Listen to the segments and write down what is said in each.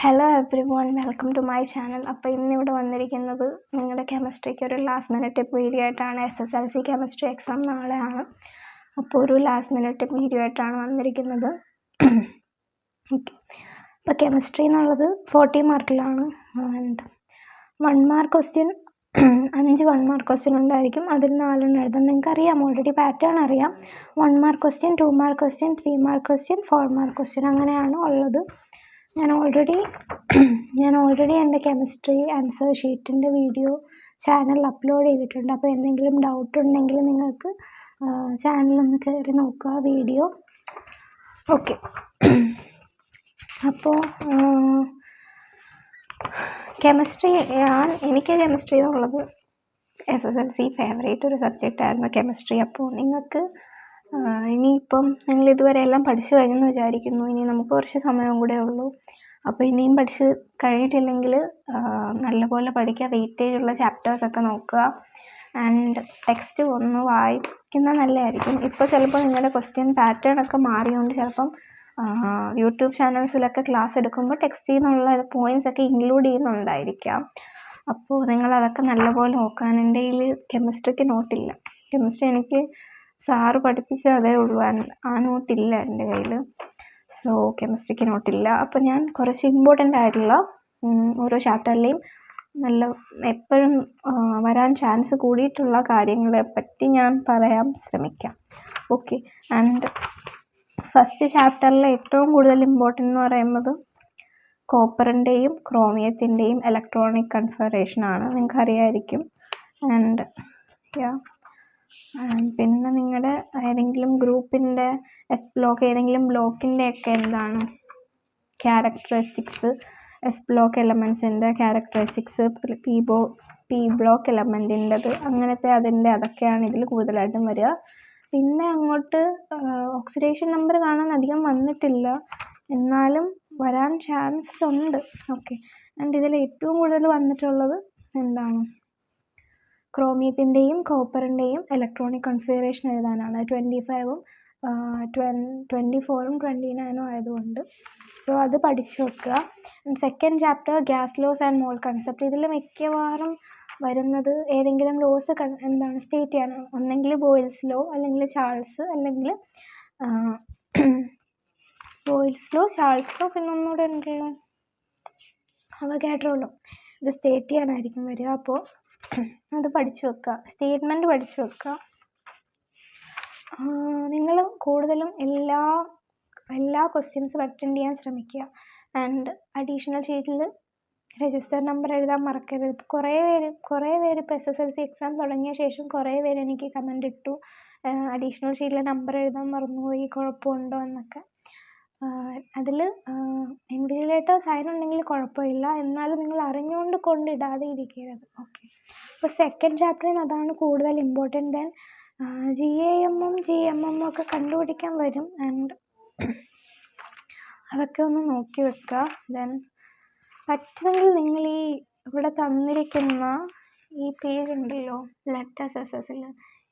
Hello everyone, welcome to my channel. അപ്പോൾ ഇന്നിവിടെ വന്നിരിക്കുന്നത് നിങ്ങളുടെ കെമിസ്ട്രിക്ക് ഒരു ലാസ്റ്റ് മിനിറ്റ് വീഡിയോ ആയിട്ടാണ്. SSLC കെമിസ്ട്രി എക്സാം നാളെയാണ്. അപ്പോൾ ഒരു ലാസ്റ്റ് മിനിറ്റ് വീഡിയോ ആയിട്ടാണ് വന്നിരിക്കുന്നത്. ഓക്കെ, അപ്പോൾ കെമിസ്ട്രി എന്നുള്ളത് 40 മാർക്കിലാണ്. And 1 mark question 5 1 mark question ഉണ്ടായിരിക്കും. അതിൽ 4 എഴുതാം. നിങ്ങൾക്ക് അറിയാം, ഓൾറെഡി പാറ്റേൺ അറിയാം. 1 mark question, 2 mark question, 3 mark question, 4 mark question, അങ്ങനെയാണ് ഉള്ളത്. ഞാൻ ഓൾറെഡി എൻ്റെ കെമിസ്ട്രി ആൻസർ ഷീറ്റിൻ്റെ വീഡിയോ ചാനലിൽ അപ്ലോഡ് ചെയ്തിട്ടുണ്ട്. അപ്പോൾ എന്തെങ്കിലും ഡൗട്ട് ഉണ്ടെങ്കിൽ നിങ്ങൾക്ക് ചാനലൊന്ന് കയറി നോക്കുക വീഡിയോ. ഓക്കെ, അപ്പോൾ എനിക്ക് കെമിസ്ട്രി എന്നുള്ളത് SSLC ഫേവറേറ്റ് ഒരു സബ്ജക്റ്റ് ആയിരുന്നു കെമിസ്ട്രി. അപ്പോൾ നിങ്ങൾക്ക് ഇനിയിപ്പം നിങ്ങൾ ഇതുവരെ എല്ലാം പഠിച്ചു കഴിഞ്ഞെന്ന് വിചാരിക്കുന്നു. ഇനി നമുക്ക് കുറച്ച് സമയം കൂടെ ഉള്ളൂ. അപ്പോൾ ഇനിയും പഠിച്ച് കഴിഞ്ഞിട്ടില്ലെങ്കിൽ നല്ലപോലെ പഠിക്കുക. വെയിറ്റേജ് ഉള്ള ചാപ്റ്റേഴ്സൊക്കെ നോക്കുക. ആൻഡ് ടെക്സ്റ്റ് ഒന്ന് വായിക്കുന്നത് നല്ലതായിരിക്കും. ഇപ്പോൾ ചിലപ്പോൾ നിങ്ങളുടെ ക്വസ്റ്റ്യൻ പാറ്റേൺ ഒക്കെ മാറിയോണ്ട് ചിലപ്പം യൂട്യൂബ് ചാനൽസിലൊക്കെ ക്ലാസ് എടുക്കുമ്പോൾ ടെക്സ്റ്റിൽ നിന്നുള്ള പോയിൻറ്റ്സ് ഒക്കെ ഇൻക്ലൂഡ് ചെയ്യുന്നുണ്ടായിരിക്കാം. അപ്പോൾ നിങ്ങളതൊക്കെ നല്ലപോലെ നോക്കാൻ. എൻ്റെ കയ്യിൽ കെമിസ്ട്രിക്ക് നോട്ടില്ല. കെമിസ്ട്രി എനിക്ക് സാറ് പഠിപ്പിച്ച അതേ ഉള്ളൂ. ആ നോട്ടില്ല എൻ്റെ കയ്യിൽ. സോ കെമിസ്ട്രിക്ക് നോട്ടില്ല. അപ്പോൾ ഞാൻ കുറച്ച് ഇമ്പോർട്ടൻ്റ് ആയിട്ടുള്ള ഓരോ ചാപ്റ്ററിലെയും എപ്പോഴും വരാൻ ചാൻസ് കൂടിയിട്ടുള്ള കാര്യങ്ങളെ പറ്റി ഞാൻ പറയാൻ ശ്രമിക്കാം. ഓക്കെ, ആൻഡ് ഫസ്റ്റ് ചാപ്റ്ററിൽ ഏറ്റവും കൂടുതൽ ഇമ്പോർട്ടൻ്റ് എന്ന് പറയുന്നത് കോപ്പറിൻ്റെയും ക്രോമിയത്തിൻ്റെയും ഇലക്ട്രോണിക് കൺഫഗറേഷനാണ്. നിങ്ങൾക്ക് അറിയാമായിരിക്കും. ആൻഡ് പിന്നെ നിങ്ങളുടെ ഏതെങ്കിലും ഗ്രൂപ്പിൻ്റെ ബ്ലോക്ക്, ഏതെങ്കിലും ബ്ലോക്കിൻ്റെയൊക്കെ എന്താണ് ക്യാരക്ടറിസ്റ്റിക്സ്, ബ്ലോക്ക് എലമെൻസിൻ്റെ ക്യാരക്ടറിസ്റ്റിക്സ്, പി ബ്ലോക്ക് എലമെൻറ്റിൻ്റെത്, അങ്ങനത്തെ അതൊക്കെയാണ് ഇതിൽ കൂടുതലായിട്ടും വരിക. പിന്നെ അങ്ങോട്ട് ഓക്സിഡേഷൻ നമ്പർ കാണാൻ അധികം വന്നിട്ടില്ല, എന്നാലും വരാൻ ചാൻസ് ഉണ്ട്. ഓക്കെ, ആൻഡ് ഇതിൽ ഏറ്റവും കൂടുതൽ വന്നിട്ടുള്ളത് എന്താണ് ക്രോമിയത്തിൻ്റെയും കോപ്പറിൻ്റെയും ഇലക്ട്രോണിക് കൺഫിഗറേഷൻ എഴുതാനാണ്. 25ഉം 24ഉം 29ഉം ആയതുകൊണ്ട്. സോ അത് പഠിച്ചു വെക്കുക. Second chapter gas loss and mall concept. ഇതിൽ മിക്കവാറും വരുന്നത് ഏതെങ്കിലും ലോസ് സ്റ്റേറ്റ് ചെയ്യാനാണ്. ഒന്നെങ്കിൽ ബോയിൽസ് ലോ, അല്ലെങ്കിൽ ചാൾസ്, അല്ലെങ്കിൽ ബോയിൽസ് ലോ, ചാൾസ് ലോ, പിന്നെ ഒന്നുകൂടെ ഉണ്ടല്ലോ അവഗാഡ്രോ ലോ. ഇത് സ്റ്റേറ്റ് ചെയ്യാനായിരിക്കും വരിക. അപ്പോൾ അത് പഠിച്ചു വെക്കുക. സ്റ്റേറ്റ്മെൻറ്റ് പഠിച്ചു വെക്കുക. നിങ്ങൾ കൂടുതലും എല്ലാ ക്വസ്റ്റ്യൻസും അറ്റൻഡ് ചെയ്യാൻ ശ്രമിക്കുക. ആൻഡ് അഡീഷണൽ ഷീറ്റിൽ രജിസ്റ്റർ നമ്പർ എഴുതാൻ മറക്കരുത്. കുറേ പേര് ഇപ്പോൾ SSLC എക്സാം തുടങ്ങിയ ശേഷം കുറേ പേര് എനിക്ക് കമൻ്റ് ഇട്ടു, അഡീഷണൽ ഷീറ്റിൽ നമ്പർ എഴുതാൻ മറന്നുപോയി, കുഴപ്പമുണ്ടോ എന്നൊക്കെ. അതിൽ ഇൻവിജിലേറ്റർ സൈൻ ഉണ്ടെങ്കിൽ കുഴപ്പമില്ല, എന്നാലും നിങ്ങൾ അറിഞ്ഞുകൊണ്ട് കൊണ്ടിടാതെ ഇരിക്കരുത്. ഓക്കെ, അപ്പോൾ സെക്കൻഡ് ചാപ്റ്ററിന് അതാണ് കൂടുതൽ ഇമ്പോർട്ടൻ്റ്. ദെൻ GAMഉം GMMും ഒക്കെ കണ്ടുപിടിക്കാൻ വരും. ആൻഡ് അതൊക്കെ ഒന്ന് നോക്കി വെക്കുക. ദെൻ പറ്റുമെങ്കിൽ നിങ്ങൾ ഇവിടെ തന്നിരിക്കുന്ന ഈ പേജ് ഉണ്ടല്ലോ, ലെറ്റേഴ്സ് SSL,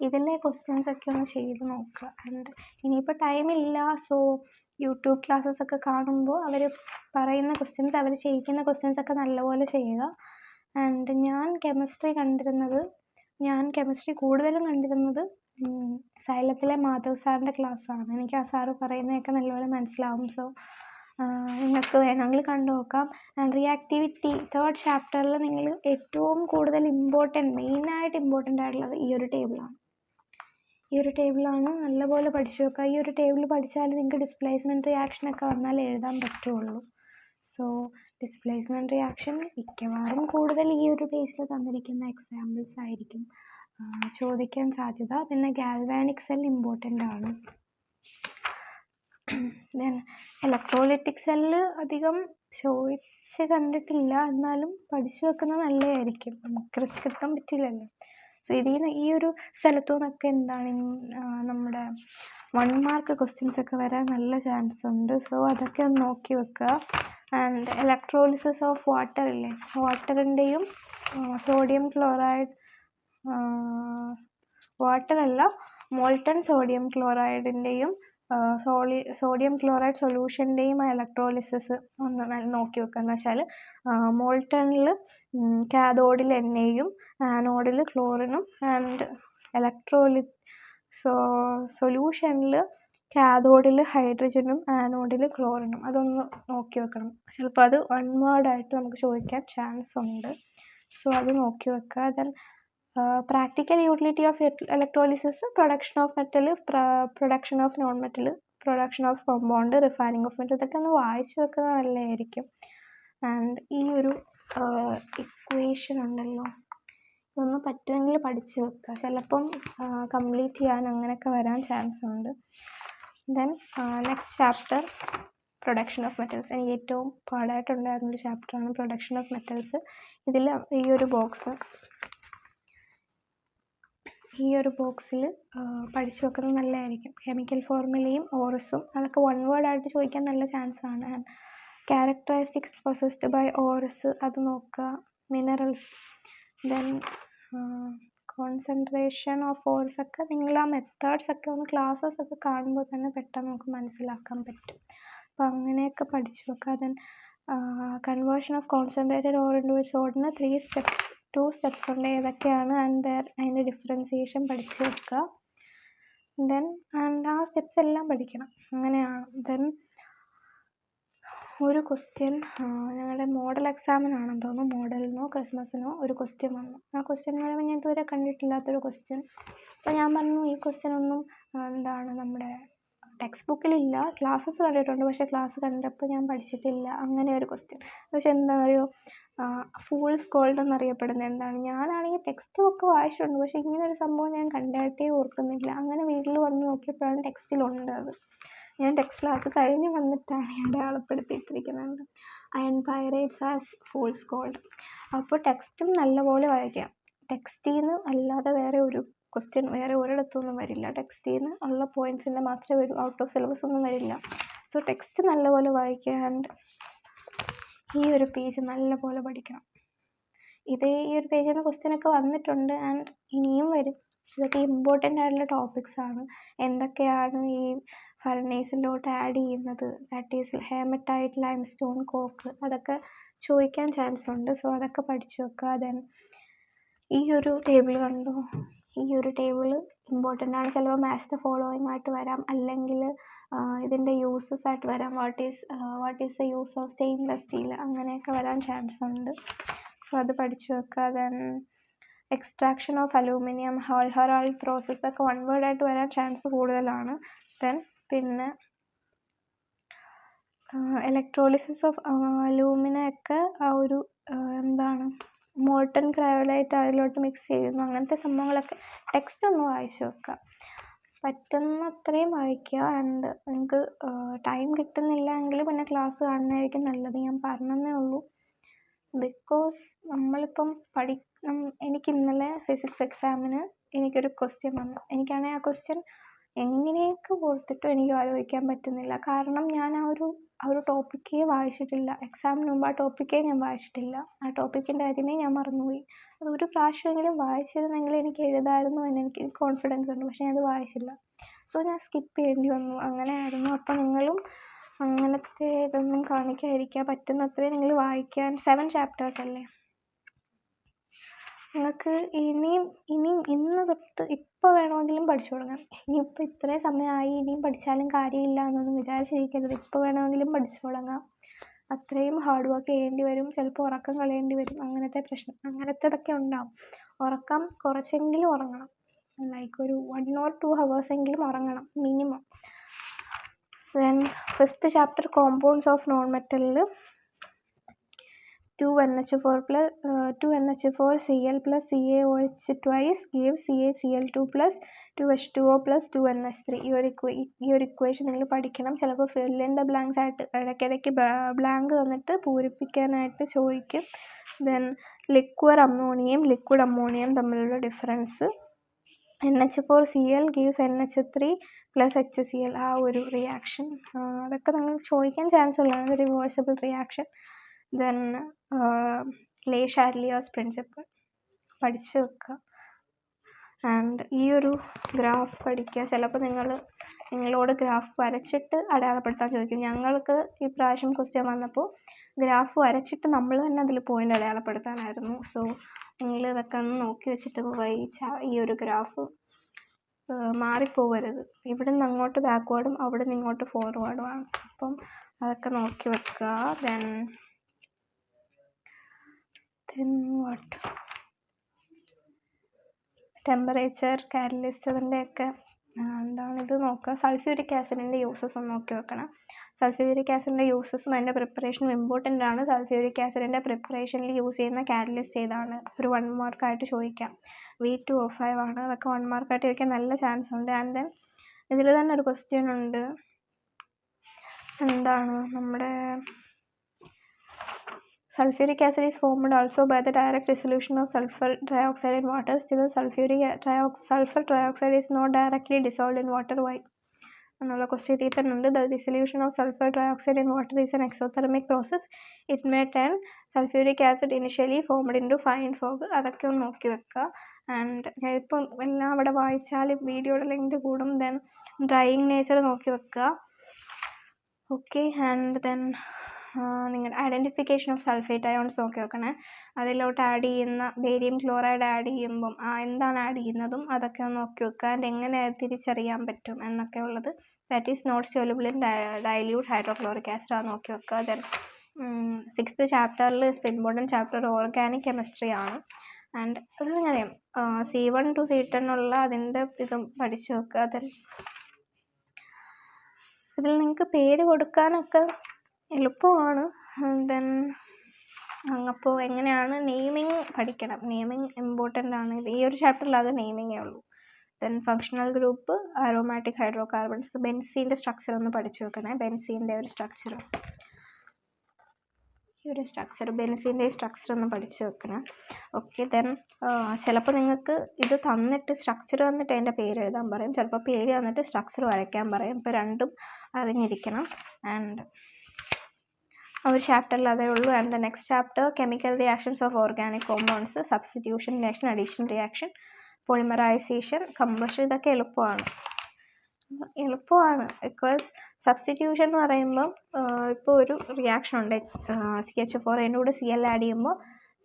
ഇതിലെ ക്വസ്റ്റ്യൻസ് ഒക്കെ ഒന്ന് ചെയ്ത് നോക്കുക. ആൻഡ് ഇനിയിപ്പോൾ ടൈമില്ല, സോ യൂട്യൂബ് ക്ലാസ്സസ് ഒക്കെ കാണുമ്പോൾ അവർ പറയുന്ന ക്വസ്റ്റ്യൻസ്, അവർ ചെയ്യിക്കുന്ന ക്വസ്റ്റ്യൻസ് ഒക്കെ നല്ലപോലെ ചെയ്യുക. ആൻഡ് ഞാൻ കെമിസ്ട്രി കൂടുതലും കണ്ടിരുന്നത് സൈലത്തിലെ മാധവ് സാറിൻ്റെ ക്ലാസ്സാണ്. എനിക്ക് ആ സാറ് പറയുന്നതൊക്കെ നല്ലപോലെ മനസ്സിലാവും. സോ നിങ്ങൾക്ക് വേണമെങ്കിൽ കണ്ടു നോക്കാം. ആൻഡ് റിയാക്ടിവിറ്റി തേർഡ് ചാപ്റ്ററിൽ നിങ്ങൾ ഏറ്റവും കൂടുതൽ മെയിനായിട്ട് ഇമ്പോർട്ടൻ്റ് ആയിട്ടുള്ളത് ഈ ഒരു ടേബിളാണ്. നല്ലപോലെ പഠിച്ചു വെക്കുക. ഈ ഒരു ടേബിൾ പഠിച്ചാൽ നിങ്ങൾക്ക് ഡിസ്പ്ലേസ്മെൻറ്റ് റിയാക്ഷനൊക്കെ വന്നാൽ എഴുതാൻ പറ്റുള്ളൂ. സോ ഡിസ്പ്ലേസ്മെൻറ്റ് റിയാക്ഷൻ മിക്കവാറും കൂടുതൽ ഈ ഒരു പേജിൽ തന്നിരിക്കുന്ന എക്സാമ്പിൾസ് ആയിരിക്കും ചോദിക്കാൻ സാധ്യത. പിന്നെ ഗാൽവാനിക് സെൽ ഇമ്പോർട്ടൻ്റ് ആണ്. ദെൻ ഇലക്ട്രോലൈറ്റിക് സെല്ല് അധികം ചോദിച്ച് കണ്ടിട്ടില്ല, എന്നാലും പഠിച്ചു വെക്കുന്നത് നല്ലതായിരിക്കും. നമുക്ക് റിസ്ക് എടുക്കാൻ പറ്റില്ലല്ലോ. സോ ഈ ഒരു സ്ഥലത്തു നിന്നൊക്കെ നമ്മുടെ 1 മാർക്ക് ക്വസ്റ്റ്യൻസ് ഒക്കെ വരാൻ നല്ല ചാൻസ് ഉണ്ട്. സോ അതൊക്കെ ഒന്ന് നോക്കി വെക്കുക. ആൻഡ് ഇലക്ട്രോളിസിസ് ഓഫ് വാട്ടർ ഇല്ലേ, വാട്ടറിൻ്റെയും സോഡിയം ക്ലോറൈഡ്, വാട്ടറല്ല മോൾട്ടൺ സോഡിയം ക്ലോറൈഡിൻ്റെയും സോഡിയം ക്ലോറൈഡ് സൊല്യൂഷൻ്റെയും ഇലക്ട്രോളിസിസ് ഒന്ന് നോക്കി വെക്കുക. എന്ന് വെച്ചാൽ മോൾട്ടണിൽ കാഥോഡിൽ എണ്ണയും ആനോഡിൽ ക്ലോറിനും ആൻഡ് സൊല്യൂഷനിൽ കാഥോഡിൽ ഹൈഡ്രജനും ആനോഡിൽ ക്ലോറിനും. അതൊന്ന് നോക്കി വെക്കണം. ചിലപ്പോൾ അത് വൺ വേർഡായിട്ട് നമുക്ക് ചോദിക്കാൻ ചാൻസ് ഉണ്ട്. സോ അത് നോക്കി വെക്കുക. Then practical utility of electrolysis, production of metal, production of non metal, production of compound, refining of metal, ഇതൊക്കെ ഒന്ന് വായിച്ചു വെക്കുന്നത് നല്ലതായിരിക്കും. ആൻഡ് ഈ ഒരു ഇക്വേഷൻ ഉണ്ടല്ലോ, ഇതൊന്ന് പറ്റുമെങ്കിൽ പഠിച്ചു വെക്കുക. ചിലപ്പം കംപ്ലീറ്റ് ചെയ്യാൻ അങ്ങനെയൊക്കെ വരാൻ ചാൻസ് ഉണ്ട്. Then next chapter production of metals. എനിക്ക് ഏറ്റവും പാടായിട്ടുണ്ടായിരുന്നൊരു ചാപ്റ്ററാണ് പ്രൊഡക്ഷൻ ഓഫ് മെറ്റൽസ്. ഇതിൽ ഈ ഒരു ബോക്സിൽ പഠിച്ചു വെക്കുന്നത് നല്ലതായിരിക്കും. കെമിക്കൽ ഫോർമുലയും ഓറസും അതൊക്കെ വൺ വേർഡായിട്ട് ചോദിക്കാൻ നല്ല ചാൻസ് ആണ്. ക്യാരക്ടറിസ്റ്റിക്സ് പൊസസ്ഡ് ബൈ ഓറസ് അത് നോക്കുക. മിനറൽസ്, ദെൻ കോൺസെൻട്രേഷൻ ഓഫ് ഓറസ് ഒക്കെ നിങ്ങൾ ആ മെത്തേഡ്സ് ഒക്കെ ഒന്ന് ക്ലാസ്സസ് ഒക്കെ കാണുമ്പോൾ തന്നെ പെട്ടെന്ന് നമുക്ക് മനസ്സിലാക്കാൻ പറ്റും. അപ്പം അങ്ങനെയൊക്കെ പഠിച്ചു വെക്കുക. Then conversion of concentrated or into സോഡിന് 2 സ്റ്റെപ്സ് ഉണ്ട്. ഏതൊക്കെയാണ് അതിൻ്റെ ഡിഫറൻസിയേഷൻ പഠിച്ചു വെക്കുക. ദെൻ ആ സ്റ്റെപ്സ് എല്ലാം പഠിക്കണം. അങ്ങനെയാണ്. ദെൻ ഒരു ക്വസ്റ്റ്യൻ ഞങ്ങളുടെ മോഡൽ എക്സാമിനാണെന്ന് തോന്നുന്നു, മോഡലിനോ ക്രിസ്മസിനോ ഒരു ക്വസ്റ്റ്യൻ വന്നു. ആ ക്വസ്റ്റ്യൻ എന്ന് പറയുമ്പോൾ ഞാൻ ഇതുവരെ കണ്ടിട്ടില്ലാത്തൊരു ക്വസ്റ്റ്യൻ. അപ്പോൾ ഞാൻ പറഞ്ഞു ഈ ക്വസ്റ്റ്യൻ ഒന്നും നമ്മുടെ ടെക്സ്റ്റ് ബുക്കിലില്ല, ക്ലാസ്സസ് കണ്ടിട്ടുണ്ട്, പക്ഷേ ക്ലാസ് കണ്ടപ്പോൾ ഞാൻ പഠിച്ചിട്ടില്ല. അങ്ങനെ ഒരു ക്വസ്റ്റ്യൻ. പക്ഷെ എന്താ പറയുക, ഫൂൾസ് ഗോൾഡ് എന്നറിയപ്പെടുന്നത് എന്താണ്? ഞാനാണെങ്കിൽ ടെക്സ്റ്റ് ബുക്ക് വായിച്ചിട്ടുണ്ട്, പക്ഷേ ഇങ്ങനൊരു സംഭവം ഞാൻ കണ്ടായിട്ടേ ഓർക്കുന്നില്ല. അങ്ങനെ വീട്ടിൽ വന്ന് നോക്കിയപ്പോഴാണ് ടെക്സ്റ്റിലുണ്ട്. അത് ഞാൻ ടെക്സ്റ്റിലാക്കി കഴിഞ്ഞ് വന്നിട്ടാണ് അടയാളപ്പെടുത്തിയിട്ടിരിക്കുന്നത്. Iron pyrites as fool's gold. അപ്പോൾ ടെക്സ്റ്റും നല്ലപോലെ വായിക്കാം. ടെക്സ്റ്റിൽ നിന്ന് അല്ലാതെ വേറെ ഒരു ക്വസ്റ്റ്യൻ വേറെ ഒരിടത്തൊന്നും വരില്ല. ടെക്സ്റ്റിൽ നിന്ന് ഉള്ള പോയിൻറ്റ്സിൻ്റെ മാത്രമേ വരൂ, ഔട്ട് ഓഫ് സിലബസ് ഒന്നും വരില്ല. സോ ടെക്സ്റ്റ് നല്ലപോലെ വായിക്കുക. ആൻഡ് ഈ ഒരു പേജ് നല്ലപോലെ പഠിക്കണം. ഈ ഒരു പേജിൽ നിന്ന് ക്വസ്റ്റ്യനൊക്കെ വന്നിട്ടുണ്ട് ആൻഡ് ഇനിയും വരും. ഇതൊക്കെ ഇമ്പോർട്ടൻ്റ് ആയിട്ടുള്ള ടോപ്പിക്സ് ആണ്. എന്തൊക്കെയാണ് ഈ ഫർണേസിലോട്ട് ആഡ് ചെയ്യുന്നത്, that is hematite, limestone, coke, അതൊക്കെ ചോദിക്കാൻ ചാൻസ് ഉണ്ട്. സോ അതൊക്കെ പഠിച്ചു വെക്കുക. ദെൻ ഈ ഒരു ടേബിൾ കണ്ടോ, ഈ ഒരു ടേബിൾ ഇമ്പോർട്ടൻ്റ് ആണ്. ചിലപ്പോൾ മാച്ച് ദ ഫോളോയിങ് ആയിട്ട് വരാം, അല്ലെങ്കിൽ ഇതിൻ്റെ യൂസസ് ആയിട്ട് വരാം. What is the use of stainless steel, അങ്ങനെയൊക്കെ വരാൻ ചാൻസ് ഉണ്ട്. സോ അത് പഠിച്ചു വെക്കുക. Then extraction of aluminium, Herald process ഒക്കെ വൺ വേർഡായിട്ട് വരാൻ ചാൻസ് കൂടുതലാണ്. ദെൻ പിന്നെ ഇലക്ട്രോളിസിസ് ഓഫ് അലൂമിന ഒക്കെ ആ ഒരു മോൾട്ടൺ ക്രയോലൈറ്റ് അതിലോട്ട് മിക്സ് ചെയ്യുന്നു. അങ്ങനത്തെ സംഭവങ്ങളൊക്കെ ടെക്സ്റ്റ് ഒന്ന് വായിച്ചു വെക്കുക. പറ്റുന്നത്രയും വായിക്കുക. ആൻഡ് നിങ്ങൾക്ക് ടൈം കിട്ടുന്നില്ല എങ്കിൽ പിന്നെ ക്ലാസ് കാണുന്നതായിരിക്കും നല്ലത്. ഞാൻ പറഞ്ഞതേ ഉള്ളൂ. ബിക്കോസ് നമ്മളിപ്പം എനിക്ക് ഇന്നലെ ഫിസിക്സ് എക്സാമിന് എനിക്കൊരു ക്വസ്റ്റ്യൻ വന്നു. എനിക്കാണെങ്കിൽ ആ ക്വസ്റ്റ്യൻ എങ്ങനെയൊക്കെ കൊടുത്തിട്ടും എനിക്ക് ആലോചിക്കാൻ പറ്റുന്നില്ല. കാരണം ഞാൻ ആ ഒരു ടോപ്പിക്കേ വായിച്ചിട്ടില്ല. എക്സാമിന് മുമ്പ് ആ ടോപ്പിക്കേ ഞാൻ വായിച്ചിട്ടില്ല. ആ ടോപ്പിക്കിൻ്റെ കാര്യമേ ഞാൻ മറന്നുപോയി. അത് ഒരു പ്രാവശ്യമെങ്കിലും വായിച്ചിരുന്നെങ്കിൽ എനിക്ക് എഴുതാമായിരുന്നു എന്ന് എനിക്ക് കോൺഫിഡൻസ് ഉണ്ട്. പക്ഷേ ഞാനത് വായിച്ചില്ല. സോ ഞാൻ സ്കിപ്പ് ചെയ്യേണ്ടി വന്നു. അങ്ങനെ ആയിരുന്നു. അപ്പം നിങ്ങളും അങ്ങനത്തെ ഇതൊന്നും കാണിക്കാതിരിക്കുക. പറ്റുന്നത്രയും നിങ്ങൾ വായിക്കാൻ. 7 ചാപ്റ്റേഴ്സ് അല്ലേ നിങ്ങൾക്ക്. ഇനിയും ഇന്ന് തൊട്ട് ഇപ്പോൾ വേണമെങ്കിലും പഠിച്ചു തുടങ്ങാം. ഇനിയിപ്പോൾ ഇത്രയും സമയമായി ഇനിയും പഠിച്ചാലും കാര്യമില്ല എന്നൊന്നും വിചാരിച്ചിരിക്കരുത്. ഇപ്പോൾ വേണമെങ്കിലും പഠിച്ചു തുടങ്ങാം. അത്രയും ഹാർഡ് വർക്ക് ചെയ്യേണ്ടി വരും. ചിലപ്പോൾ ഉറക്കം കളയേണ്ടി വരും. അങ്ങനത്തേതൊക്കെ ഉണ്ടാവും. ഉറക്കം കുറച്ചെങ്കിലും ഉറങ്ങണം. ലൈക്ക് ഒരു 1 or 2 hours എങ്കിലും ഉറങ്ങണം മിനിമം. Then 5th chapter compounds of non മെറ്റലിൽ 2NH4 Cl plus CaOH twice gives CaCl2 plus 2H2O plus 2NH3. ഈ ഒരു ഇക്വേഷൻ നിങ്ങൾ പഠിക്കണം. ചിലപ്പോൾ ഫിൽ ഇൻ ദ ബ്ലാങ്ക്സ് ആയിട്ട് ഇടയ്ക്കിടയ്ക്ക് ബ്ലാങ്ക് തന്നിട്ട് പൂരിപ്പിക്കാനായിട്ട് ചോദിക്കും. ദെൻ ലിക്വിഡ് അമ്മോണിയം തമ്മിലുള്ള difference. NH4Cl gives NH3 plus HCl. ആ ഒരു റിയാക്ഷൻ അതൊക്കെ നിങ്ങൾ ചോദിക്കാൻ ചാൻസ് ഉള്ളതാണ്. Reversible reaction. ദെൻ ലേ ഷാർലിയേഴ്സ് പ്രിൻസിപ്പിൾ പഠിച്ചു വെക്കുക. ആൻഡ് ഈ ഒരു ഗ്രാഫ് പഠിക്കുക. ചിലപ്പോൾ നിങ്ങളോട് ഗ്രാഫ് വരച്ചിട്ട് അടയാളപ്പെടുത്താൻ ചോദിക്കും. ഞങ്ങൾക്ക് ഈ പ്രാവശ്യം ക്വസ്റ്റ്യൻ വന്നപ്പോൾ ഗ്രാഫ് വരച്ചിട്ട് നമ്മൾ തന്നെ അതിൽ പോയിന്റ് അടയാളപ്പെടുത്താനായിരുന്നു. സോ നിങ്ങൾ ഇതൊക്കെ ഒന്ന് നോക്കി വെച്ചിട്ട് പോവുക. ഈ ഒരു ഗ്രാഫ് മാറിപ്പോകരുത്. ഇവിടെ നിന്ന് അങ്ങോട്ട് ബാക്ക്വേർഡും അവിടെ നിന്ന് ഇങ്ങോട്ട് ഫോർവേഡുമാണ്. അപ്പം അതൊക്കെ നോക്കി വെക്കുക. ദെൻ വാട്ട് ടെമ്പറേച്ചർ, കാറ്റലിസ്റ്റ്, അതിൻ്റെയൊക്കെ ഇത് നോക്കുക. സൾഫ്യൂരിക് ആസിഡിൻ്റെ യൂസസ് ഒന്ന് നോക്കി വെക്കണം. സൾഫ്യൂരിക് ആസിഡിൻ്റെ യൂസസും അതിൻ്റെ പ്രിപ്പറേഷനും ഇമ്പോർട്ടൻ്റ് ആണ്. സൾഫ്യൂരിക് ആസിഡിൻ്റെ പ്രിപ്പറേഷനിൽ യൂസ് ചെയ്യുന്ന കാറ്റലിസ്റ്റ് ഏതാണ്? ഒരു 1 മാർക്കായിട്ട് ചോദിക്കാം. V2O5 ആണ്. അതൊക്കെ 1 മാർക്കായിട്ട് ചോദിക്കാൻ നല്ല ചാൻസ് ഉണ്ട്. ആൻഡ് ദെൻ ഇതിൽ തന്നെ ഒരു ക്വസ്റ്റ്യൻ ഉണ്ട്. നമ്മുടെ sulfuric acid is formed also by the direct dissolution of sulfur dioxide in water. Still, sulfur dioxide is not directly dissolved in water. Why? എന്നുള്ള question തീർത്തുണ്ട്. The dissolution of sulfur dioxide in water is an exothermic process. It may turn sulfuric acid initially formed into fine fog. അതൊക്കെ ഒന്ന് നോക്കി വെക്കുക. And ഞാനിപ്പം എല്ലാം അവിടെ വായിച്ചാൽ വീഡിയോയുടെ ലെങ്ത് കൂടും. ദെൻ ഡ്രൈയിങ് നേച്ചർ നോക്കി വെക്കുക. ഓക്കെ. ആൻഡ് ദെൻ നിങ്ങളുടെ ഐഡൻറ്റിഫിക്കേഷൻ ഓഫ് സൾഫേറ്റ് അയോൺസ് നോക്കി വെക്കണേ. അതിലോട്ട് ആഡ് ചെയ്യുന്ന ബേരിയം ക്ലോറൈഡ് ആഡ് ചെയ്യുമ്പം എന്താണ് ആഡ് ചെയ്യുന്നതും അതൊക്കെ ഒന്ന് നോക്കി വെക്കുക. ആൻഡ് എങ്ങനെ തിരിച്ചറിയാൻ പറ്റും എന്നൊക്കെ ഉള്ളത്. That is not soluble in dilute hydrochloric acid അത് നോക്കി വെക്കുക. ദെൻ 6th ചാപ്റ്ററിൽ ഇമ്പോർട്ടൻറ്റ് ചാപ്റ്റർ ഓർഗാനിക് കെമിസ്ട്രി ആണ്. ആൻഡ് അതിങ്ങനെ C1 to C10 ഉള്ള അതിൻ്റെ ഇതും പഠിച്ചു വെക്കുക. ദെൻ ഇതിൽ നിങ്ങൾക്ക് പേര് കൊടുക്കാനൊക്കെ എളുപ്പമാണ്. ദെൻ അപ്പോൾ എങ്ങനെയാണ് നെയിമിങ് പഠിക്കണം. നെയിമിങ് ഇമ്പോർട്ടൻ്റ് ആണ്. ഈ ഒരു ചാപ്റ്ററിൽ അത് നെയിമിങ്ങേ ഉള്ളൂ. Then functional group, aromatic hydrocarbons, ബെൻസീൻ്റെ സ്ട്രക്ചർ ഒന്ന് പഠിച്ചു വെക്കണേ. ബെൻസീൻ്റെ ഒരു സ്ട്രക്ചർ, ബെൻസീൻ്റെ സ്ട്രക്ചർ ഒന്ന് പഠിച്ചു വെക്കണം. ഓക്കെ. ദെൻ ചിലപ്പോൾ നിങ്ങൾക്ക് ഇത് തന്നിട്ട് സ്ട്രക്ചർ തന്നിട്ട് അതിൻ്റെ പേര് എഴുതാൻ പറയും. ചിലപ്പോൾ പേര് തന്നിട്ട് സ്ട്രക്ചർ വരയ്ക്കാൻ പറയും. ഇപ്പോൾ രണ്ടും അറിഞ്ഞിരിക്കണം. ആൻഡ് ഒരു ചാപ്റ്ററിൽ അതേ ഉള്ളൂ. And the next chapter chemical reactions of organic compounds, substitution reaction, addition reaction, polymerisation, combustion. ഇതൊക്കെ എളുപ്പമാണ്. ബിക്കോസ് സബ്സ്റ്റിറ്റ്യൂഷൻ എന്ന് പറയുമ്പോൾ ഇപ്പോൾ ഒരു റിയാക്ഷൻ ഉണ്ട്. CH4 അതിൻ്റെ കൂടെ Cl ആഡ് ചെയ്യുമ്പോൾ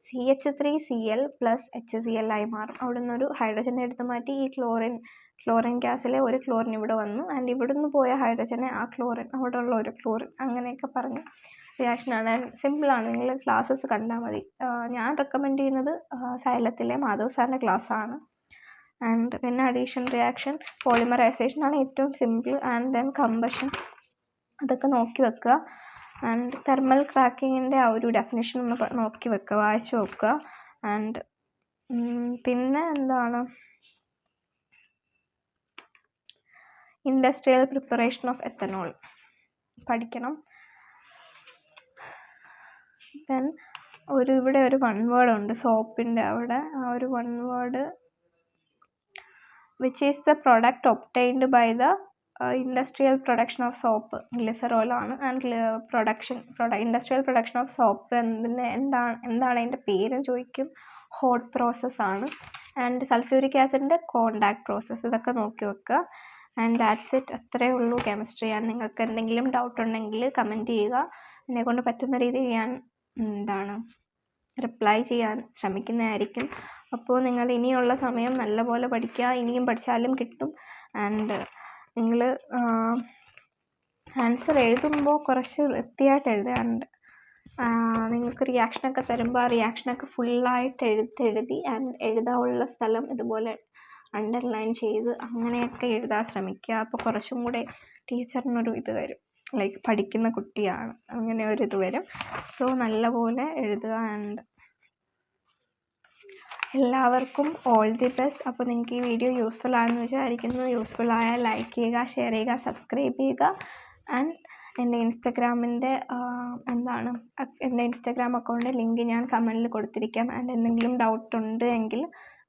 CH3Cl + HCl ആയി മാറും. അവിടെ നിന്നൊരു ഹൈഡ്രജൻ എടുത്ത് മാറ്റി ഈ ക്ലോറിൻ ഗ്യാസിലെ ഒരു ക്ലോറിൻ ഇവിടെ വന്നു. ആൻഡ് ഇവിടെ നിന്ന് പോയ ഹൈഡ്രജനെ ആ ക്ലോറിൻ അവിടെ ഉള്ള ഒരു ക്ലോറിൻ അങ്ങനെയൊക്കെ പറഞ്ഞ് റിയാക്ഷനാണ്. ആൻഡ് സിമ്പിളാണ്. നിങ്ങൾ ക്ലാസ്സസ് കണ്ടാൽ മതി. ഞാൻ റെക്കമെൻഡ് ചെയ്യുന്നത് സൈലത്തിലെ മാധവ് സാറിൻ്റെ ക്ലാസ്സാണ്. ആൻഡ് പിന്നെ അഡീഷൻ റിയാക്ഷൻ, പോളിമറൈസേഷൻ ആണ് ഏറ്റവും സിമ്പിൾ. ആൻഡ് ദെൻ കമ്പഷൻ അതൊക്കെ നോക്കി വെക്കുക. ആൻഡ് തെർമൽ ക്രാക്കിങ്ങിൻ്റെ ആ ഒരു ഡെഫിനിഷൻ ഒന്ന് നോക്കി വെക്കുക, വായിച്ചു നോക്കുക. ആൻഡ് പിന്നെ ഇൻഡസ്ട്രിയൽ പ്രിപ്പറേഷൻ ഓഫ് എത്തനോൾ പഠിക്കണം. ദെൻ ഇവിടെ ഒരു 1 വേർഡ് ഉണ്ട് സോപ്പിൻ്റെ അവിടെ. ആ ഒരു 1 word which is the product obtained by the industrial production of soap, glycerol ആണ്. And industrial production of soap എന്താണ് അതിൻ്റെ പേര് ചോദിക്കും. ഹോട്ട് പ്രോസസ് ആണ്. ആൻഡ് സൾഫ്യൂരിക് ആസിഡിൻ്റെ കോണ്ടാക്ട് പ്രോസസ്സ്. ഇതൊക്കെ നോക്കി വെക്കുക. And that's it. അത്രയേ ഉള്ളൂ കെമിസ്ട്രി. ആൻഡ് നിങ്ങൾക്ക് എന്തെങ്കിലും ഡൗട്ട് ഉണ്ടെങ്കിൽ കമൻറ്റ് ചെയ്യുക. എന്നെക്കൊണ്ട് പറ്റുന്ന രീതിയിൽ ഞാൻ റിപ്ലൈ ചെയ്യാൻ ശ്രമിക്കുന്നതായിരിക്കും. അപ്പോൾ നിങ്ങൾ ഇനിയുള്ള സമയം നല്ലപോലെ പഠിക്കുക. ഇനിയും പഠിച്ചാലും കിട്ടും. ആൻഡ് നിങ്ങൾ ആൻസർ എഴുതുമ്പോൾ കുറച്ച് വൃത്തിയായിട്ട് എഴുതുക. ആൻഡ് നിങ്ങൾക്ക് റിയാക്ഷനൊക്കെ തരുമ്പോൾ ആ റിയാക്ഷനൊക്കെ ഫുള്ളായിട്ട് എഴുതി ആൻഡ് എഴുതാനുള്ള സ്ഥലം ഇതുപോലെ അണ്ടർലൈൻ ചെയ്ത് അങ്ങനെയൊക്കെ എഴുതാൻ ശ്രമിക്കുക. അപ്പോൾ കുറച്ചും കൂടെ ടീച്ചറിനൊരു ഇത് വരും, ലൈക്ക് പഠിക്കുന്ന കുട്ടിയാണ് അങ്ങനെ ഒരു ഇത് വരും. സോ നല്ലപോലെ എഴുതുക. ആൻഡ് എല്ലാവർക്കും ഓൾ ദി ബെസ്റ്റ്. അപ്പോൾ നിങ്ങൾക്ക് ഈ വീഡിയോ യൂസ്ഫുൾ ആണെന്ന് വിചാരിക്കുന്നു. യൂസ്ഫുൾ ആയാൽ ലൈക്ക് ചെയ്യുക, ഷെയർ ചെയ്യുക, സബ്സ്ക്രൈബ് ചെയ്യുക. ആൻഡ് എൻ്റെ ഇൻസ്റ്റഗ്രാം അക്കൗണ്ട് ലിങ്ക് ഞാൻ കമൻറ്റിൽ കൊടുത്തിരിക്കാം. ആൻഡ് എന്തെങ്കിലും ഡൗട്ട് ഉണ്ട് എങ്കിൽ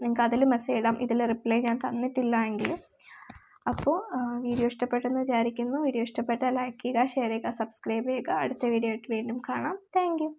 നിങ്ങൾക്ക് അതിൽ മെസ്സേജ് ഇടാം. ഇതിൽ റിപ്ലൈ ഞാൻ തന്നിട്ടില്ല എങ്കിൽ. അപ്പോൾ വീഡിയോ ഇഷ്ടപ്പെട്ടെന്ന് വിചാരിക്കുന്നു. വീഡിയോ ഇഷ്ടപ്പെട്ടാൽ ലൈക്ക് ചെയ്യുക, ഷെയർ ചെയ്യുക, സബ്സ്ക്രൈബ് ചെയ്യുക. അടുത്ത വീഡിയോ ആയിട്ട് വീണ്ടും കാണാം. Thank you.